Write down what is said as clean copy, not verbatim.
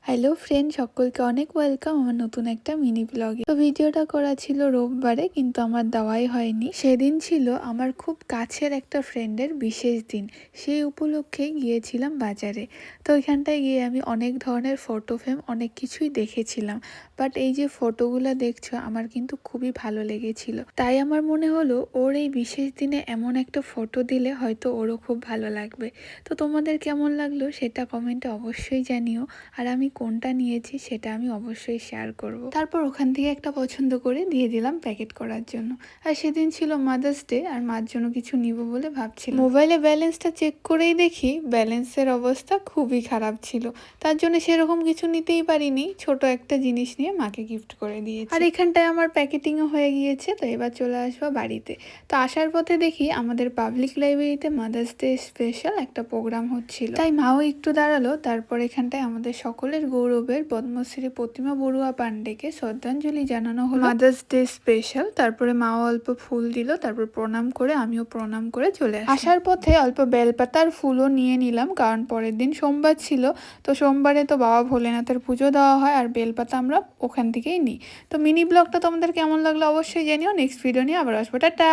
Hello friend, সকলকে অনেক welcome আমার নতুন একটা মিনি ব্লগে। তো ভিডিওটা করা ছিল রোববারে, কিন্তু আমার দেওয়াই হয়নি। সেদিন ছিল আমার খুব কাছের একটা ফ্রেন্ডের বিশেষ দিন। সেই উপলক্ষে গিয়েছিলাম বাজারে। তো ওইখানটায় গিয়ে আমি অনেক ধরনের ফটো ফ্রেম অনেক কিছুই দেখেছিলাম। বাট এই যে ফটোগুলো দেখছো আমার কিন্তু খুবই ভালো লেগেছিল। তাই আমার মনে হলো ওর এই বিশেষ দিনে এমন একটা ফটো দিলে হয়তো ওরও খুব ভালো লাগবে। তো তোমাদের কেমন লাগলো সেটা কমেন্টে অবশ্যই জানিও। আর আমি কোনটা নিয়েছি সেটা আমি অবশ্যই শেয়ার করব। তারপর ওখান থেকে একটা পছন্দ করে দিয়ে দিলাম প্যাকেট করার জন্য। আর সেদিন ছিল মাদার্স ডে, আর মার জন্য কিছু নিব বলে ভাবছিলাম। মোবাইলে ব্যালেন্সটা চেক করেই দেখি ব্যালেন্সের অবস্থা খুবই খারাপ ছিল। তার জন্য সেরকম কিছু নিতেই পারিনি, ছোট একটা জিনিস নিয়ে মাকে গিফট করে দিয়েছি। আর এখানটায় আমার প্যাকেটিংও হয়ে গিয়েছে। তো এবার চলে আসবো বাড়িতে। তো আসার পথে দেখি আমাদের পাবলিক লাইব্রেরিতে মাদার্স ডে স্পেশাল একটা প্রোগ্রাম হচ্ছিল, তাই মাও একটু দাঁড়ালো। তারপর এখানটায় আমাদের সকলের গৌরবের পদ্মশ্রী প্রতিমা বড়ুয়া পান্ডেকে শ্রদ্ধাঞ্জলি জানানো হলো মাদার্স ডে স্পেশাল। তারপরে মাও অল্প ফুল দিল, তারপর প্রণাম করে আমিও প্রণাম করে চলে আসি। আসার পথে অল্প বেলপাতার ফুলও নিয়ে নিলাম, কারণ পরের দিন সোমবার ছিল। তো সোমবারে তো বাবা ভোলেনাথের পুজো দেওয়া হয়, আর বেলপাতা আমরা ওখান থেকেই নিই। তো মিনি ব্লগটা তোমাদের কেমন লাগলো অবশ্যই জানিও। নেক্সট ভিডিও নিয়ে আবার আসবো। টাটা।